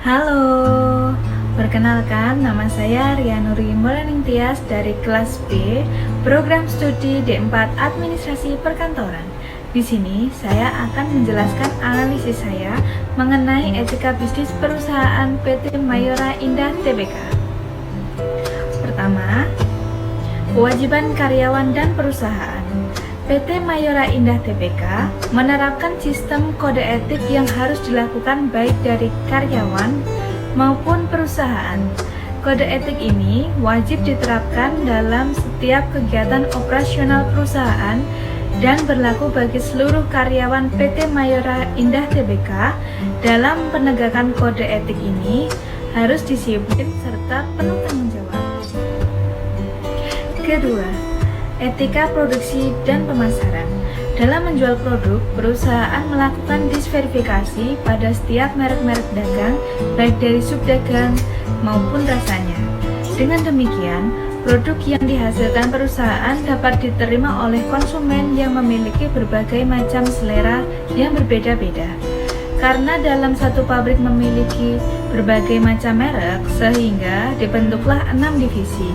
Halo, perkenalkan nama saya Rianuri Moleningtyas dari kelas B, program studi D4 Administrasi Perkantoran. Di sini saya akan menjelaskan analisis saya mengenai etika bisnis perusahaan PT Mayora Indah Tbk. Pertama, kewajiban karyawan dan perusahaan. PT Mayora Indah Tbk menerapkan sistem kode etik yang harus dilakukan baik dari karyawan maupun perusahaan. Kode etik ini wajib diterapkan dalam setiap kegiatan operasional perusahaan dan berlaku bagi seluruh karyawan PT Mayora Indah Tbk. Dalam penegakan kode etik ini harus disiplin serta penuh tanggung jawab. Kedua, etika produksi dan pemasaran. Dalam menjual produk, perusahaan melakukan disverifikasi pada setiap merek-merek dagang, baik dari subdagang maupun rasanya. Dengan demikian, produk yang dihasilkan perusahaan dapat diterima oleh konsumen yang memiliki berbagai macam selera yang berbeda-beda. Karena dalam satu pabrik memiliki berbagai macam merek, sehingga dibentuklah 6 divisi,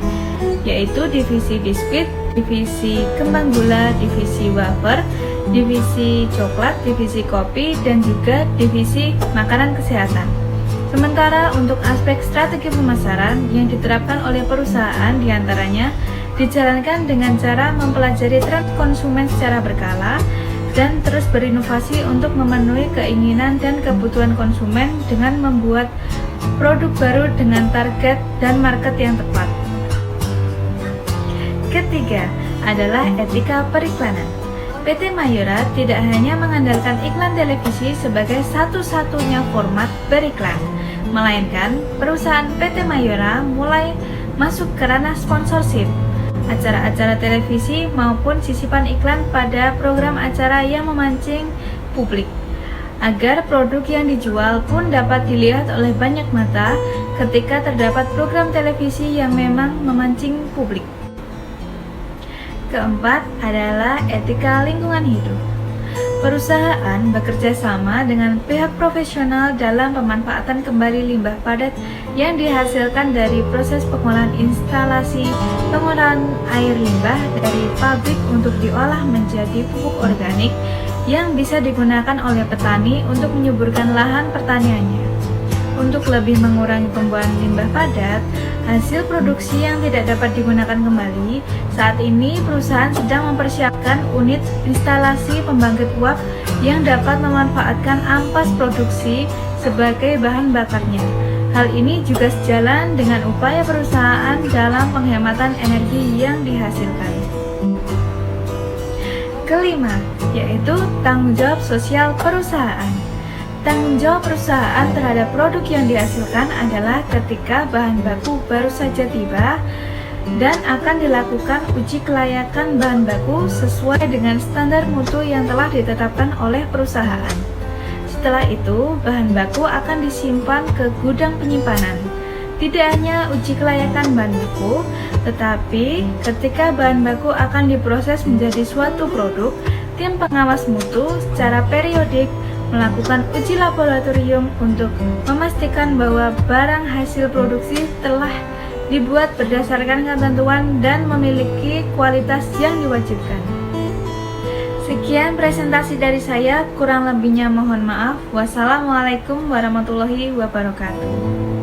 yaitu divisi biskuit, divisi kembang gula, divisi wafer, divisi coklat, divisi kopi, dan juga divisi makanan kesehatan. Sementara untuk aspek strategi pemasaran yang diterapkan oleh perusahaan diantaranya dijalankan dengan cara mempelajari tren konsumen secara berkala dan terus berinovasi untuk memenuhi keinginan dan kebutuhan konsumen dengan membuat produk baru dengan target dan market yang tepat. Ketiga adalah etika periklanan. PT Mayora tidak hanya mengandalkan iklan televisi sebagai satu-satunya format beriklan, melainkan perusahaan PT Mayora mulai masuk ke ranah sponsorship, acara-acara televisi maupun sisipan iklan pada program acara yang memancing publik, agar produk yang dijual pun dapat dilihat oleh banyak mata ketika terdapat program televisi yang memang memancing publik. Keempat adalah etika lingkungan hidup. Perusahaan bekerja sama dengan pihak profesional dalam pemanfaatan kembali limbah padat yang dihasilkan dari proses pengolahan instalasi pengolahan air limbah dari pabrik untuk diolah menjadi pupuk organik yang bisa digunakan oleh petani untuk menyuburkan lahan pertaniannya. Untuk lebih mengurangi pembuangan limbah padat, hasil produksi yang tidak dapat digunakan kembali, saat ini perusahaan sedang mempersiapkan unit instalasi pembangkit uap yang dapat memanfaatkan ampas produksi sebagai bahan bakarnya. Hal ini juga sejalan dengan upaya perusahaan dalam penghematan energi yang dihasilkan. Kelima, yaitu tanggung jawab sosial perusahaan. Tanggung jawab perusahaan terhadap produk yang dihasilkan adalah ketika bahan baku baru saja tiba dan akan dilakukan uji kelayakan bahan baku sesuai dengan standar mutu yang telah ditetapkan oleh perusahaan. Setelah itu, bahan baku akan disimpan ke gudang penyimpanan. Tidak hanya uji kelayakan bahan baku, tetapi ketika bahan baku akan diproses menjadi suatu produk, tim pengawas mutu secara periodik melakukan uji laboratorium untuk memastikan bahwa barang hasil produksi telah dibuat berdasarkan ketentuan dan memiliki kualitas yang diwajibkan. Sekian presentasi dari saya, kurang lebihnya mohon maaf. Wassalamualaikum warahmatullahi wabarakatuh.